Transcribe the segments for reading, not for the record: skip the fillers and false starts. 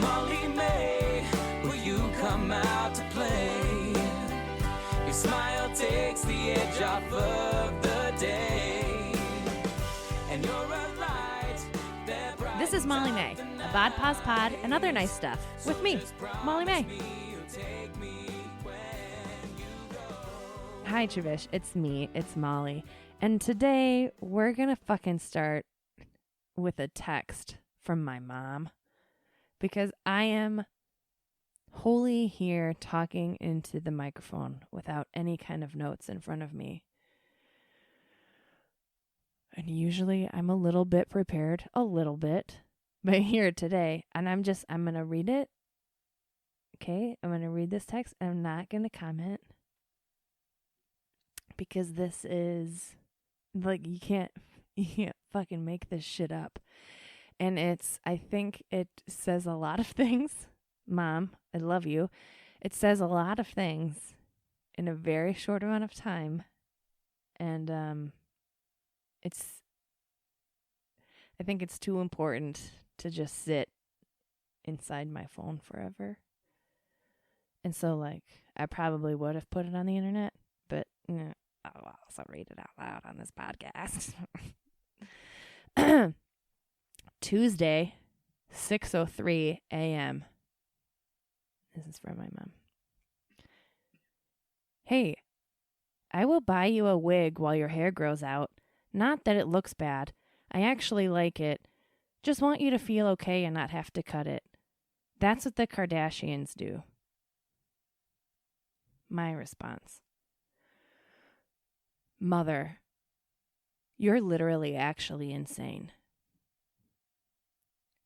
Molly May, will you come out to play? Your smile takes the edge off of the day, and you're a light that brightens. This is Molly May, a Bod Pause Pod and other nice stuff with me, Molly May. Hi, Travish. It's me. It's Molly. And today we're going to fucking start with a text from my mom because I am wholly here talking into the microphone without any kind of notes in front of me. And usually I'm a little bit prepared, but here today, and I'm going to read it. Okay, I'm going to read this text. I'm not going to comment because this is like, you can't fucking make this shit up. And I think it says a lot of things. Mom, I love you. It says a lot of things in a very short amount of time. And I think it's too important to just sit inside my phone forever. And so, like, I probably would have put it on the internet, but I'll also read it out loud on this podcast. Tuesday, 6:03 a.m. This is from my mom. Hey, I will buy you a wig while your hair grows out. Not that it looks bad. I actually like it. Just want you to feel okay and not have to cut it. That's what the Kardashians do. My response. Mother, you're literally actually insane.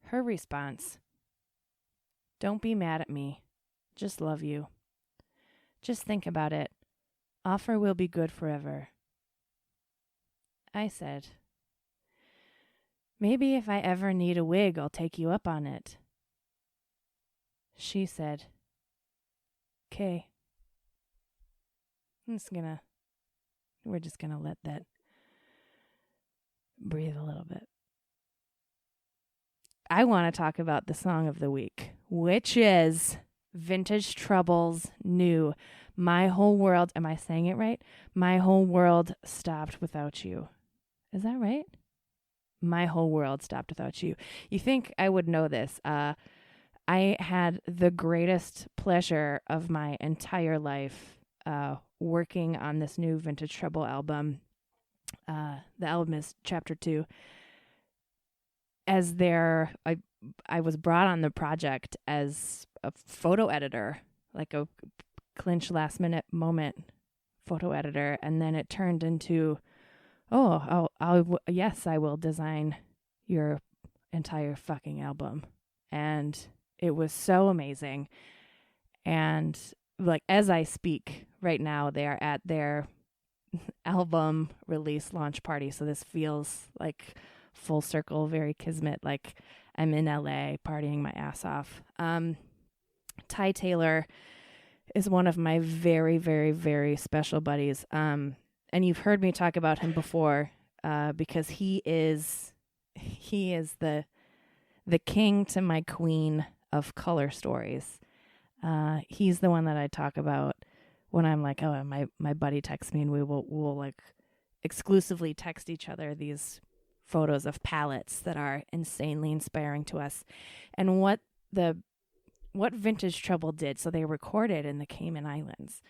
Her response. Don't be mad at me. Just love you. Just think about it. Offer will be good forever. I said, maybe if I ever need a wig, I'll take you up on it. She said, 'Kay. We're just gonna let that breathe a little bit. I want to talk about the song of the week, which is Vintage Trouble's new My Whole World. Am I saying it right? My Whole World Stopped Without You. Is that right? My Whole World Stopped Without You. You think I would know this. I had the greatest pleasure of my entire life working on this new Vintage Trouble album. The album is Chapter 2. I was brought on the project as a photo editor, like a clinch last minute moment photo editor. And then it turned into, yes, I will design your entire fucking album. And it was so amazing. And like, as I speak right now, they are at their album release launch party. So this feels like full circle, very kismet, like I'm in LA partying my ass off. Ty Taylor is one of my very, very, very special buddies. And you've heard me talk about him before because he is the king to my queen of color stories. He's the one that I talk about when I'm like, oh, my buddy texts me and we'll like exclusively text each other these photos of palettes that are insanely inspiring to us. And what Vintage Trouble did, so they recorded in the Cayman Islands.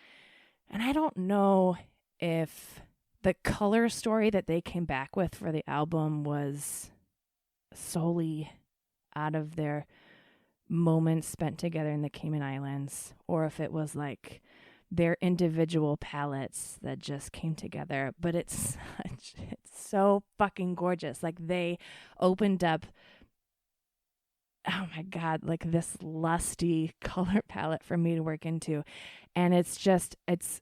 And I don't know if the color story that they came back with for the album was solely out of their moments spent together in the Cayman Islands, or if it was like their individual palettes that just came together. But it's so fucking gorgeous. Like, they opened up, oh my God, like this lusty color palette for me to work into. And it's just, it's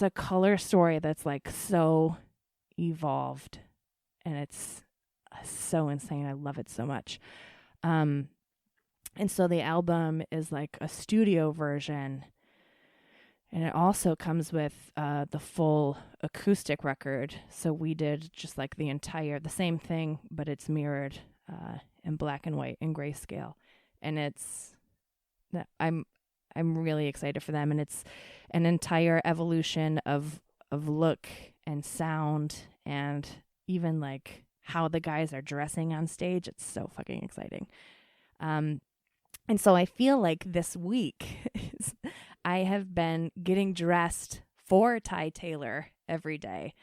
a color story that's like so evolved, and it's so insane. I love it so much. And so the album is like a studio version, and it also comes with the full acoustic record. So we did just like the same thing, but it's mirrored in black and white and grayscale. and I'm really excited for them, and it's an entire evolution of look and sound and even like how the guys are dressing on stage. It's so fucking exciting. And so I feel like this week I have been getting dressed for Ty Taylor every day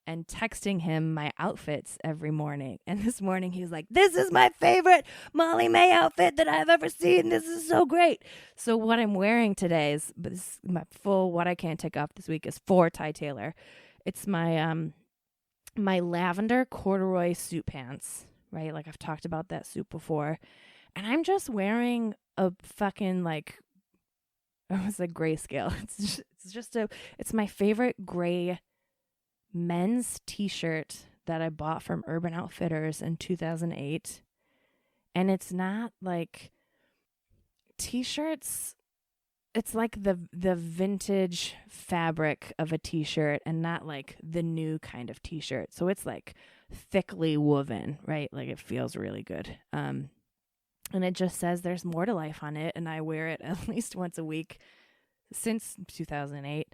and texting him my outfits every morning. And this morning he was like, "This is my favorite Molly May outfit that I've ever seen. This is so great." So what I'm wearing today is my full what I can't take off this week is for Ty Taylor. It's my my lavender corduroy suit pants, right? Like I've talked about that suit before. And I'm just wearing a fucking like, it was a grayscale. It's my favorite gray men's t-shirt that I bought from Urban Outfitters in 2008. And it's not like t-shirts. It's like the vintage fabric of a t-shirt and not like the new kind of t-shirt. So it's like thickly woven, right? Like it feels really good. And it just says there's more to life on it. And I wear it at least once a week since 2008.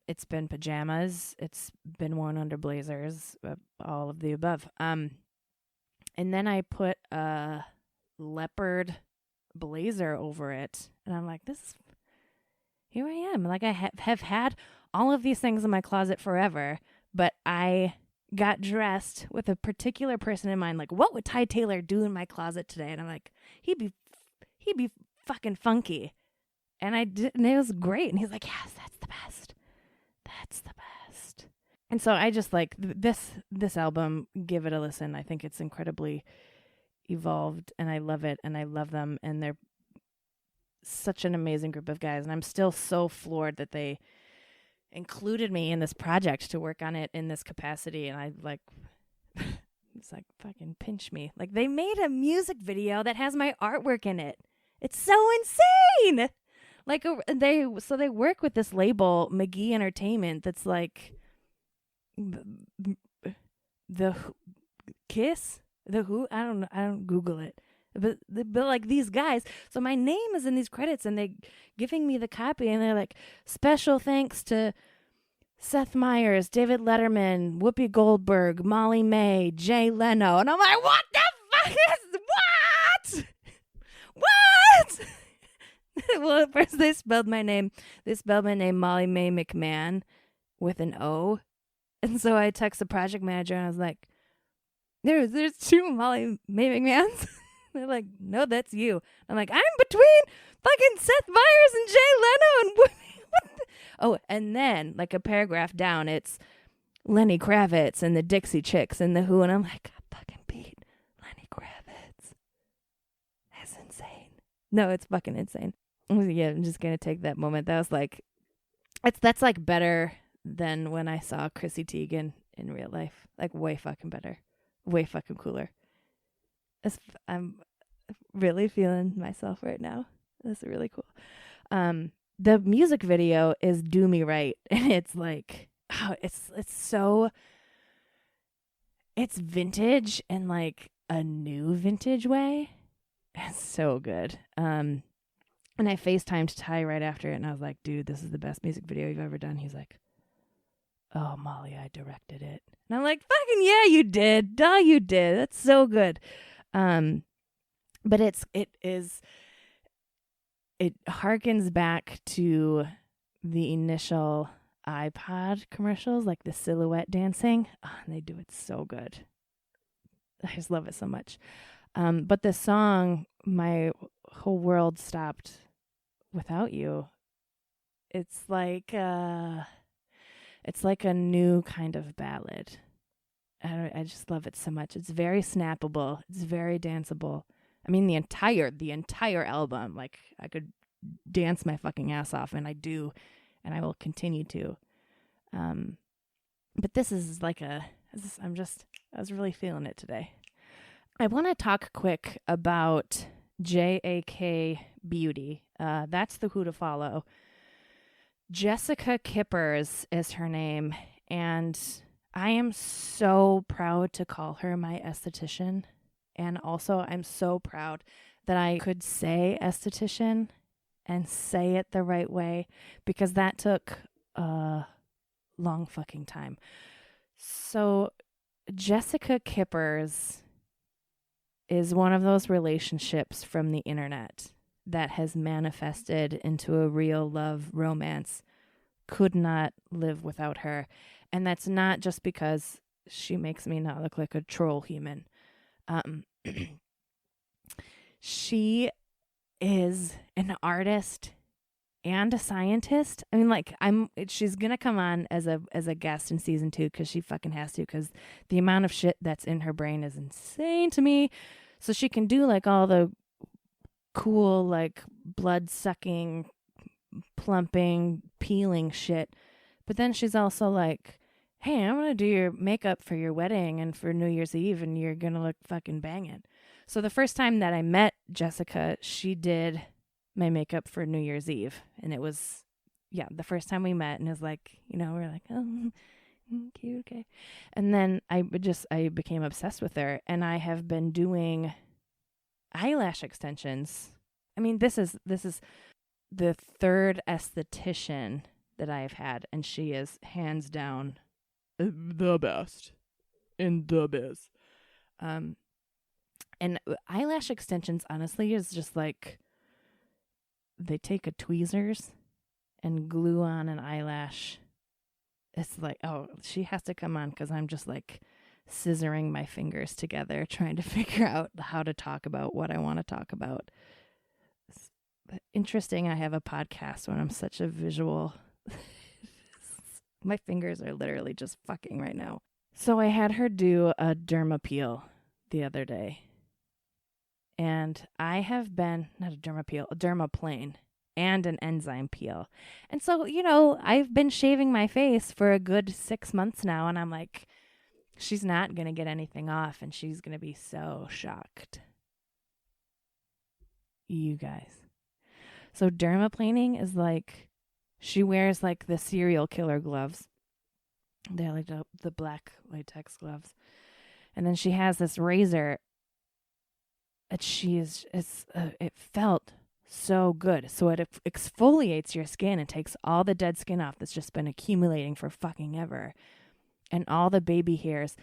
It's been pajamas. It's been worn under blazers, all of the above. And then I put a leopard blazer over it. And I'm like, here I am. Like I have had all of these things in my closet forever, but I got dressed with a particular person in mind. Like, what would Ty Taylor do in my closet today? And I'm like, he'd be fucking funky. And I did, and it was great. And he's like, yes, that's the best. That's the best. And so I just like this album. Give it a listen. I think it's incredibly evolved, and I love it, and I love them, and they're such an amazing group of guys. And I'm still so floored that they included me in this project to work on it in this capacity. And I like, it's like fucking pinch me. Like they made a music video that has my artwork in it. It's so insane. Like they work with this label, McGee Entertainment, that's like the Kiss, the Who. I don't Google it. But like these guys, so my name is in these credits, and they giving me the copy, and they're like, special thanks to Seth Meyers, David Letterman, Whoopi Goldberg, Molly May, Jay Leno, and I'm like, what the fuck is what? Well, at first they spelled my name Molly May McMahon with an O, and so I text the project manager, and I was like, there's two Molly May McMahons. They're like, no, that's you. I'm like, I'm between fucking Seth Meyers and Jay Leno and what oh, and then like a paragraph down, it's Lenny Kravitz and the Dixie Chicks and the Who, and I'm like, I fucking beat Lenny Kravitz. That's insane. No, it's fucking insane. Yeah, I'm just gonna take that moment. That was like, that's like better than when I saw Chrissy Teigen in real life. Like way fucking better, way fucking cooler. I'm really feeling myself right now. That's really cool. The music video is Do Me Right, and it's like, oh, it's vintage in like a new vintage way. It's so good. And I FaceTimed Ty right after it, and I was like, dude, this is the best music video you've ever done. He's like, oh, Molly, I directed it. And I'm like, fucking yeah, you did. Duh, you did. That's so good. But it harkens back to the initial iPod commercials, like the silhouette dancing. Oh, and they do it so good. I just love it so much. But the song, My Whole World Stopped Without You, it's like a new kind of ballad. I just love it so much. It's very snappable. It's very danceable. I mean, the entire album, like I could dance my fucking ass off, and I do, and I will continue to. But this is like I was really feeling it today. I want to talk quick about JAK Beauty. That's the Who to follow. Jessica Kippers is her name, and I am so proud to call her my esthetician. And also, I'm so proud that I could say esthetician and say it the right way, because that took a long fucking time. So Jessica Kippers is one of those relationships from the internet that has manifested into a real love romance. Could not live without her. And that's not just because she makes me not look like a troll human. She is an artist and a scientist. I mean, like, she's gonna come on as a guest in season 2 because she fucking has to, because the amount of shit that's in her brain is insane to me. So she can do like all the cool, like, blood sucking, plumping, peeling shit, but then she's also like, hey, I'm gonna do your makeup for your wedding and for New Year's Eve, and you're gonna look fucking banging. So the first time that I met Jessica, she did my makeup for New Year's Eve, and it was, yeah, the first time we met, and it was like, you know, we're like, oh, cute, okay. And then I became obsessed with her, and I have been doing eyelash extensions. I mean, this is the third esthetician that I have had, and she is hands down the best in the biz. And eyelash extensions, honestly, is just like, they take a tweezers and glue on an eyelash. It's like, oh, she has to come on, because I'm just like scissoring my fingers together trying to figure out how to talk about what I want to talk about. It's interesting, I have a podcast when I'm such a visual. My fingers are literally just fucking right now. So I had her do a Derma peel the other day. And I have been, not a Derma peel, a Derma plane and an enzyme peel. And so, you know, I've been shaving my face for a good 6 months now, and I'm like, she's not going to get anything off, and she's going to be so shocked. You guys. So dermaplaning is like, she wears like the serial killer gloves. They're like the black latex gloves. And then she has this razor. And it felt so good. So it exfoliates your skin and takes all the dead skin off that's just been accumulating for fucking ever. And all the baby hairs.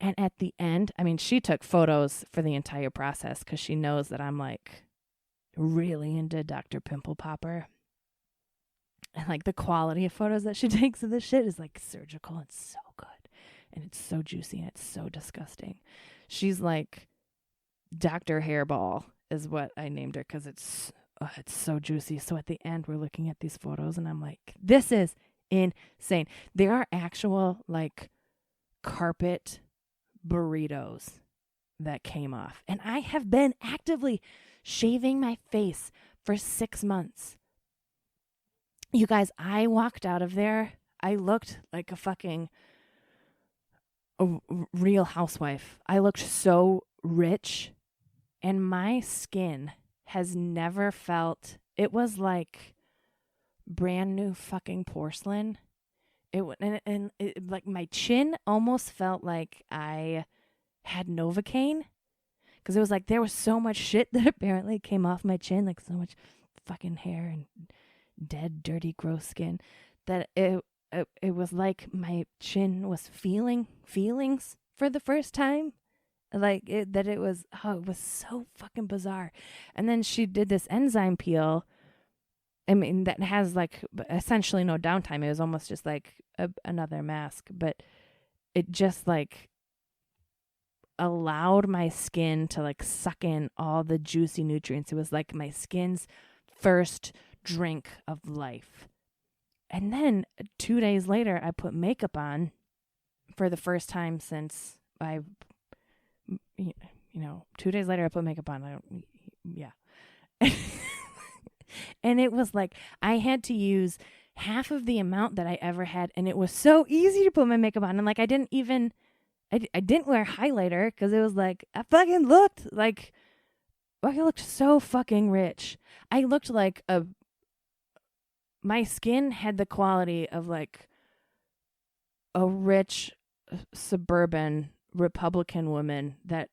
And at the end, I mean, she took photos for the entire process because she knows that I'm like really into Dr. Pimple Popper. And like the quality of photos that she takes of this shit is like surgical. It's so good. And it's so juicy and it's so disgusting. She's like Dr. Hairball is what I named her, because it's so juicy. So at the end, we're looking at these photos and I'm like, this is insane. There are actual like carpet burritos that came off. And I have been actively shaving my face for 6 months. You guys, I walked out of there. I looked like a fucking real housewife. I looked so rich. And my skin has never felt, it was like brand new fucking porcelain. And like my chin almost felt like I had Novocaine, because it was like there was so much shit that apparently came off my chin, like so much fucking hair and dead, dirty, gross skin, that it was like my chin was feeling feelings for the first time. Like it was so fucking bizarre. And then she did this enzyme peel. I mean, that has like essentially no downtime. It was almost just like another mask, but it just like allowed my skin to like suck in all the juicy nutrients. It was like my skin's first drink of life. And then 2 days later, I put makeup on for the first time since 2 days later, I put makeup on. Yeah. And it was like, I had to use half of the amount that I ever had. And it was so easy to put my makeup on. And like, I didn't wear highlighter, because it was like, I fucking looked like, I looked so fucking rich. I looked like my skin had the quality of like a rich suburban Republican woman that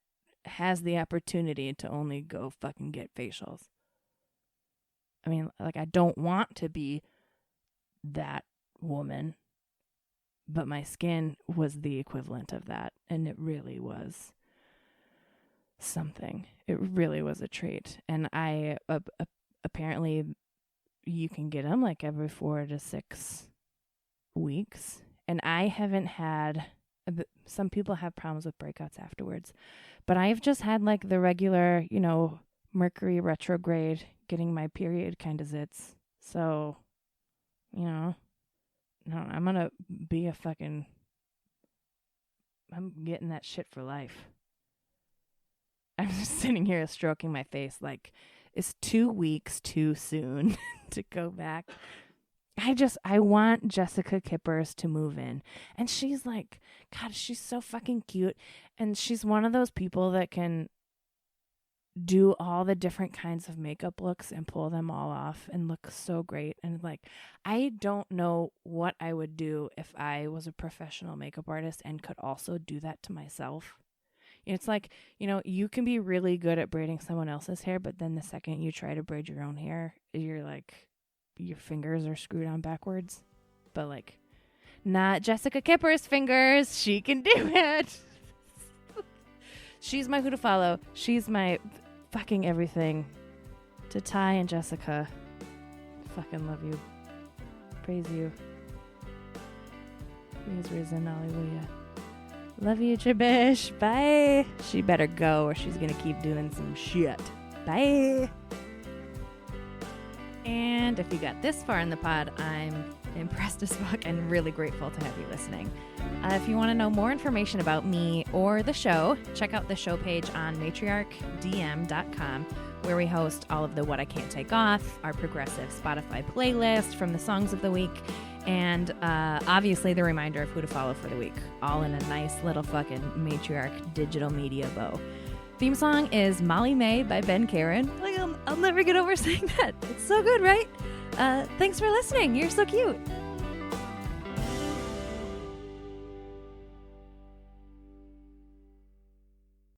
has the opportunity to only go fucking get facials. I mean, like, I don't want to be that woman, but my skin was the equivalent of that, and it really was something. It really was a treat. And I apparently you can get them like every 4 to 6 weeks, and I haven't had. Some people have problems with breakouts afterwards, but I've just had like the regular, Mercury retrograde, getting my period kind of zits. So, no, I'm gonna be I'm getting that shit for life. I'm just sitting here stroking my face like, it's 2 weeks too soon to go back. I want Jessica Kippers to move in. And she's like, God, she's so fucking cute. And she's one of those people that can do all the different kinds of makeup looks and pull them all off and look so great. And like, I don't know what I would do if I was a professional makeup artist and could also do that to myself. It's like, you can be really good at braiding someone else's hair, but then the second you try to braid your own hair, you're like, your fingers are screwed on backwards. But like, not Jessica Kipper's fingers. She can do it. She's my who to follow. She's my fucking everything. To Ty and Jessica, fucking love you. Praise you. He is risen. Hallelujah. Love you, Tribish. Bye. She better go or she's gonna keep doing some shit. Bye. And if you got this far in the pod, I'm impressed as fuck and really grateful to have you listening. If you want to know more information about me or the show, check out the show page on matriarchdm.com, where we host all of the What I Can't Take Off, our progressive Spotify playlist from the songs of the week, and obviously the reminder of who to follow for the week, all in a nice little fucking Matriarch digital media bow. Theme song is Molly May by Ben Karen. Like, I'll never get over saying that. It's so good, right? Thanks for listening. You're so cute.